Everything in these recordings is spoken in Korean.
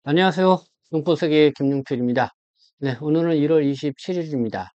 안녕하세요. 농포세계 김용필입니다. 네, 오늘은 1월 27일입니다.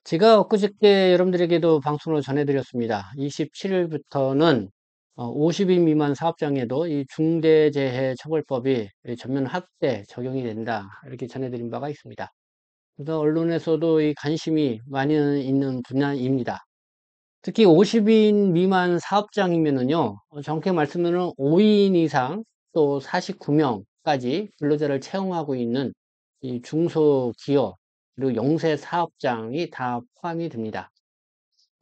제가 엊그저께 여러분들에게도 방송으로 전해드렸습니다. 27일부터는 50인 미만 사업장에도 이 중대재해처벌법이 전면 확대 적용이 된다. 이렇게 전해드린 바가 있습니다. 그래서 언론에서도 이 관심이 많이 있는 분야입니다. 특히 50인 미만 사업장이면은요, 정확히 말씀드리면 5인 이상 또 49명까지 근로자를 채용하고 있는 이 중소기업 그리고 영세 사업장이 다 포함이 됩니다.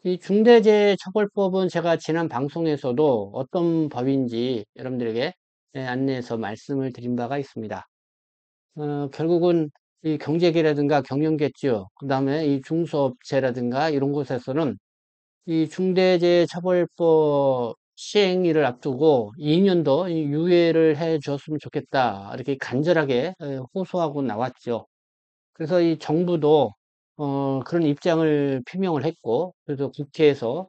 이 중대재해처벌법은 제가 지난 방송에서도 어떤 법인지 여러분들에게 안내해서 말씀을 드린 바가 있습니다. 결국은 이 경제계라든가 경영계죠. 그 다음에 이 중소업체라든가 이런 곳에서는 이 중대재해처벌법 시행일을 앞두고 2년 더 유예를 해 주었으면 좋겠다. 이렇게 간절하게 호소하고 나왔죠. 그래서 이 정부도 그런 입장을 표명을 했고, 그래서 국회에서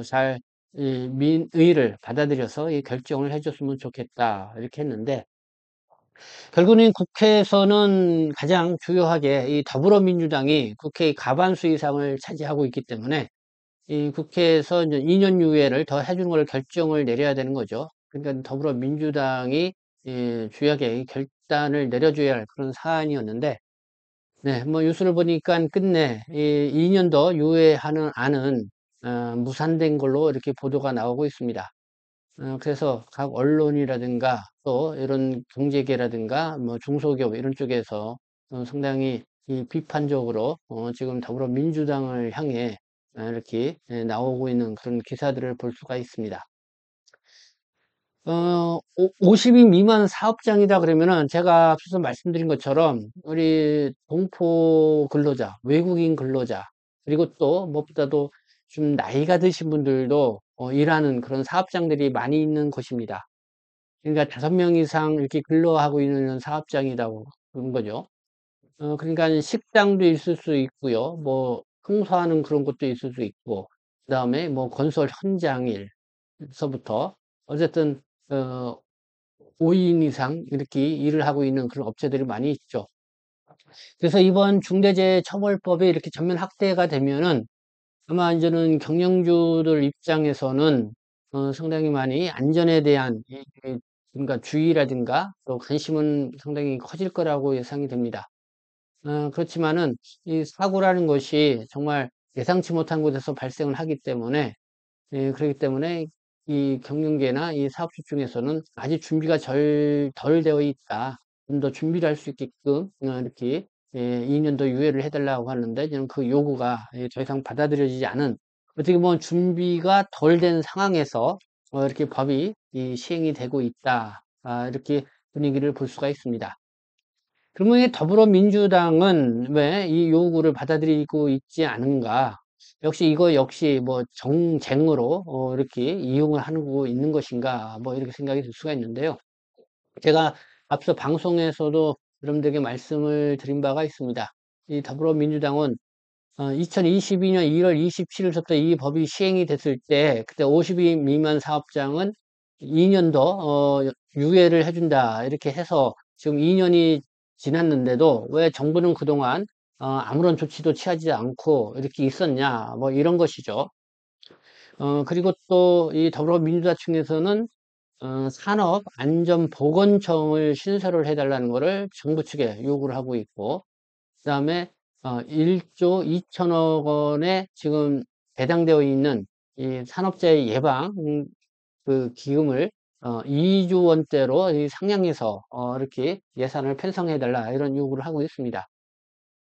잘 이 민의를 받아들여서 이 결정을 해 줬으면 좋겠다. 이렇게 했는데, 결국은 국회에서는 가장 주요하게 이 더불어민주당이 국회의 과반수 이상을 차지하고 있기 때문에 이 국회에서 이제 2년 유예를 더 해주는 걸 결정을 내려야 되는 거죠. 그러니까 더불어민주당이 주요하게 결단을 내려줘야 할 그런 사안이었는데, 네, 뭐 뉴스를 보니까 끝내 이 2년 더 유예하는 안은 무산된 걸로 이렇게 보도가 나오고 있습니다. 그래서 각 언론이라든가 또 이런 경제계라든가 뭐 중소기업 이런 쪽에서 상당히 이 비판적으로 지금 더불어민주당을 향해 이렇게 나오고 있는 그런 기사들을 볼 수가 있습니다. 50인 미만 사업장이다 그러면은 제가 앞서서 말씀드린 것처럼 우리 동포 근로자, 외국인 근로자, 그리고 또 무엇보다도 좀 나이가 드신 분들도 일하는 그런 사업장들이 많이 있는 곳입니다. 그러니까 5명 이상 이렇게 근로하고 있는 사업장이라고 그런 거죠. 그러니까 식당도 있을 수 있고요. 뭐 청소하는 그런 것도 있을 수 있고, 그다음에 뭐 건설 현장에서부터 어쨌든 어 5인 이상 이렇게 일을 하고 있는 그런 업체들이 많이 있죠. 그래서 이번 중대재해처벌법이 이렇게 전면 확대가 되면은 아마 이제는 경영주들 입장에서는 상당히 많이 안전에 대한 그러니까 주의라든가 또 관심은 상당히 커질 거라고 예상이 됩니다. 그렇지만은 이 사고라는 것이 정말 예상치 못한 곳에서 발생을 하기 때문에 그렇기 때문에 이 경영계나 이 사업주 중에서는 아직 준비가 덜 되어 있다. 좀 더 준비를 할 수 있게끔 이렇게 2년 더 유예를 해달라고 하는데 저는 그 요구가 더 이상 받아들여지지 않은 어떻게 보면 준비가 덜 된 상황에서 이렇게 법이 시행이 되고 있다. 이렇게 분위기를 볼 수가 있습니다. 그러면 이 더불어민주당은 왜 이 요구를 받아들이고 있지 않은가? 역시 이거 역시 뭐 정쟁으로 이렇게 이용을 하고 있는 것인가? 뭐 이렇게 생각이 들 수가 있는데요. 제가 앞서 방송에서도 여러분들에게 말씀을 드린 바가 있습니다. 이 더불어민주당은 2022년 1월 27일부터 이 법이 시행이 됐을 때 그때 50인 미만 사업장은 2년 더 유예를 해준다 이렇게 해서 지금 2년이 지났는데도 왜 정부는 그동안 아무런 조치도 취하지 않고 이렇게 있었냐 뭐 이런 것이죠. 그리고 또 이 더불어민주당 층에서는 산업안전보건청을 신설을 해달라는 것을 정부 측에 요구를 하고 있고, 그 다음에 1조 2천억 원에 지금 배당되어 있는 이 산업재해 예방 그 기금을 2조 원대로 상향해서 이렇게 예산을 편성해 달라 이런 요구를 하고 있습니다.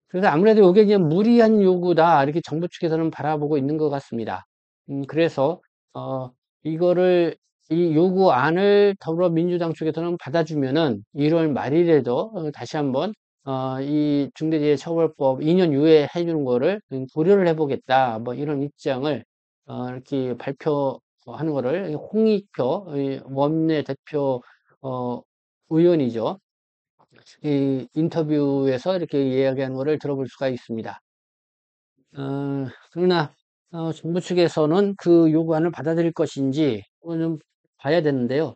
그래서 아무래도 이게 이제 무리한 요구다 이렇게 정부 측에서는 바라보고 있는 것 같습니다. 그래서 어 이거를 이 요구안을 더불어민주당 쪽에서는 받아주면은 1월 말일에도 다시 한번 이 중대재해처벌법 2년 유예해 주는 거를 고려를 해보겠다 뭐 이런 입장을 이렇게 발표하는 거를 홍익표 원내대표 의원이죠. 이 인터뷰에서 이렇게 이야기하는 거를 들어볼 수가 있습니다. 그러나 정부 측에서는 그 요구안을 받아들일 것인지 좀 봐야 되는데요.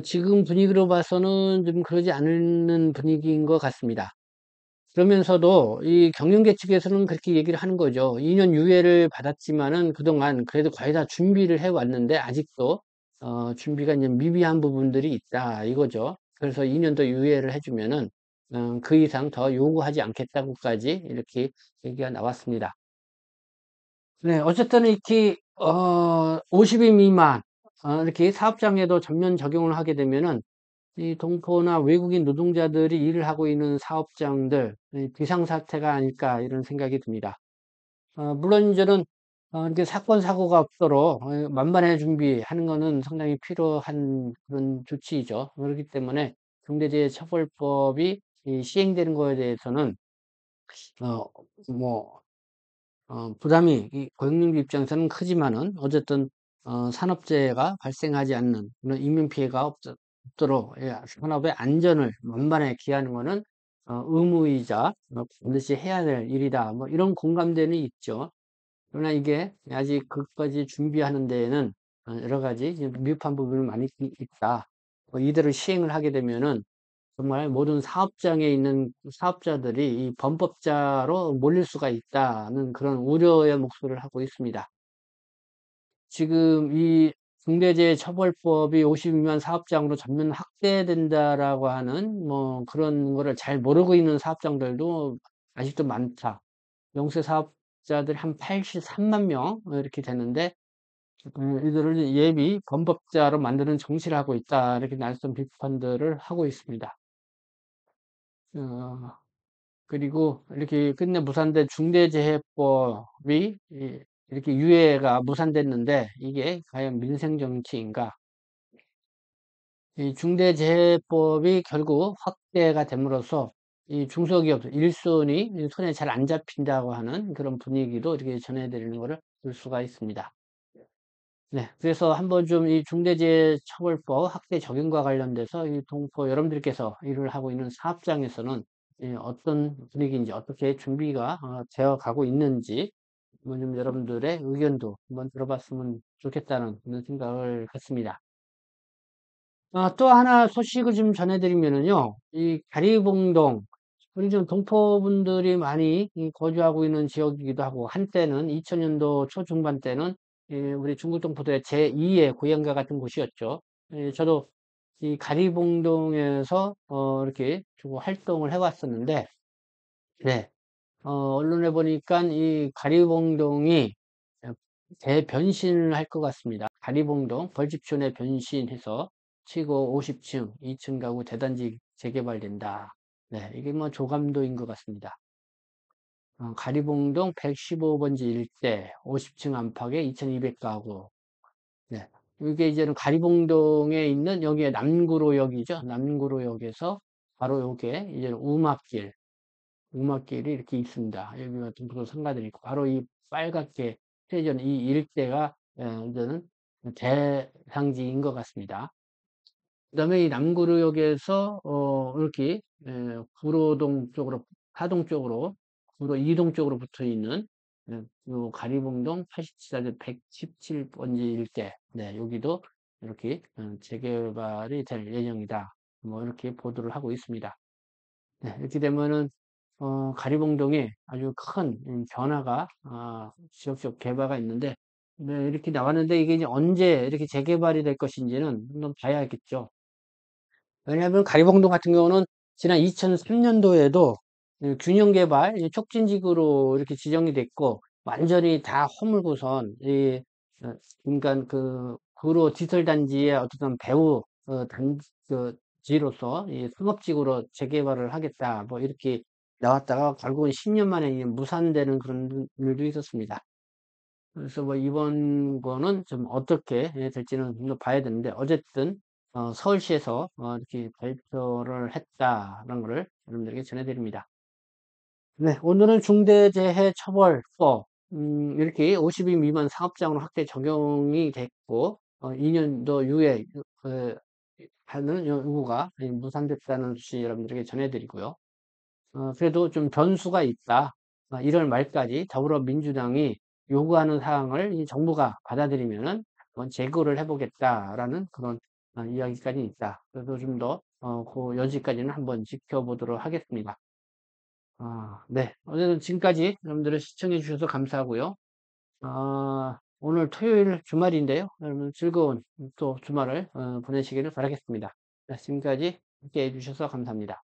지금 분위기로 봐서는 좀 그러지 않는 분위기인 것 같습니다. 그러면서도 이 경영계 측에서는 그렇게 얘기를 하는 거죠. 2년 유예를 받았지만은 그동안 그래도 거의 다 준비를 해 왔는데 아직도 준비가 이제 미비한 부분들이 있다 이거죠. 그래서 2년 더 유예를 해주면은 그 이상 더 요구하지 않겠다고까지 이렇게 얘기가 나왔습니다. 네, 어쨌든 이렇게 50인 미만 이렇게 사업장에도 전면 적용을 하게 되면은 이 동포나 외국인 노동자들이 일을 하고 있는 사업장들 비상사태가 아닐까 이런 생각이 듭니다. 물론 이제는 이렇게 사건 사고가 없도록 만반의 준비하는 것은 상당히 필요한 그런 조치이죠. 그렇기 때문에 중대재해처벌법이 이 시행되는 거에 대해서는 어, 뭐 부담이 이 고용인들 입장에서는 크지만은 어쨌든 산업재해가 발생하지 않는 그런 인명피해가 없도록 예, 산업의 안전을 만반에 기하는 것은 의무이자 반드시 해야 될 일이다. 뭐 이런 공감대는 있죠. 그러나 이게 아직 그것까지 준비하는 데에는 여러 가지 이제 미흡한 부분이 많이 있다. 이대로 시행을 하게 되면은 정말 모든 사업장에 있는 사업자들이 이 범법자로 몰릴 수가 있다는 그런 우려의 목소리를 하고 있습니다. 지금 이 중대재해처벌법이 50 미만 사업장으로 전면 확대된다라고 하는 뭐 그런 거를 잘 모르고 있는 사업장들도 아직도 많다. 영세 사업자들이 한 83만 명 이렇게 되는데 이들을 예비 범법자로 만드는 정치를 하고 있다. 이렇게 날선 비판들을 하고 있습니다. 어, 그리고 이렇게 끝내 무산된 중대재해법이 이렇게 유예가 무산됐는데 이게 과연 민생 정치인가? 이 중대재해법이 결국 확대가 됨으로써 이 중소기업 일손이 손에 잘 안 잡힌다고 하는 그런 분위기도 이렇게 전해드리는 것을 볼 수가 있습니다. 네, 그래서 한번 좀 이 중대재해처벌법 확대 적용과 관련돼서 이 동포 여러분들께서 일을 하고 있는 사업장에서는 어떤 분위기인지 어떻게 준비가 되어 가고 있는지 한번 좀 여러분들의 의견도 한번 들어봤으면 좋겠다는 그런 생각을 갖습니다. 또 하나 소식을 좀 전해드리면은요, 이 가리봉동, 우리 좀 동포분들이 많이 이 거주하고 있는 지역이기도 하고, 한때는 2000년도 초중반 때는 우리 중국 동포들의 제2의 고향과 같은 곳이었죠. 저도 이 가리봉동에서 이렇게 주로 활동을 해왔었는데, 네, 언론에 보니까 이 가리봉동이 대변신을 할 것 같습니다. 가리봉동 벌집촌에 변신해서 최고 50층, 2층 가구 대단지 재개발된다. 네, 이게 뭐 조감도인 것 같습니다. 가리봉동 115번지 일대 50층 안팎에 2200가구. 네. 이게 이제는 가리봉동에 있는 여기에 남구로역이죠. 남구로역에서 바로 요게 이제 우막길이 이렇게 있습니다. 여기 같은 부도 상가들이 있고 바로 이 빨갛게 칠해진 이 일대가 이제는 대상지인 것 같습니다. 그다음에 이 남구로역에서 이렇게 구로동 쪽으로 하동 쪽으로 구로 이동 쪽으로 붙어 있는 요 가리봉동 87, 117번지 일대 네 여기도 이렇게 재개발이 될 예정이다. 뭐 이렇게 보도를 하고 있습니다. 네, 이렇게 되면은 가리봉동에 아주 큰 변화가 지역적 개발가 있는데 네, 이렇게 나왔는데 이게 이제 언제 이렇게 재개발이 될 것인지는 한번 봐야겠죠. 왜냐하면 가리봉동 같은 경우는 지난 2003년도에도 균형개발 촉진지구로 이렇게 지정이 됐고 완전히 다 허물고선 그러니까 그 구로 지설단지의 어떤 배후 단지로서 이 상업지구로 재개발을 하겠다 뭐 이렇게 나왔다가 결국은 10년 만에 이제 무산되는 그런 일도 있었습니다. 그래서 뭐 이번 거는 좀 어떻게 될지는 좀 봐야 되는데 어쨌든 서울시에서 이렇게 발표를 했다는 것을 여러분들에게 전해드립니다. 네, 오늘은 중대재해처벌법 이렇게 50인 미만 사업장으로 확대 적용이 됐고 2년도 유예 하는 요구가 무산됐다는 소식 여러분들에게 전해드리고요. 그래도 좀 변수가 있다. 1월 말까지 더불어민주당이 요구하는 사항을 이 정부가 받아들이면은 한번 재고를 해보겠다라는 그런 이야기까지 있다. 그래서 좀 더, 그 여지까지는 한번 지켜보도록 하겠습니다. 네. 어쨌든 지금까지 여러분들을 시청해 주셔서 감사하고요. 오늘 토요일 주말인데요. 여러분 즐거운 또 주말을 보내시기를 바라겠습니다. 네, 지금까지 함께 해주셔서 감사합니다.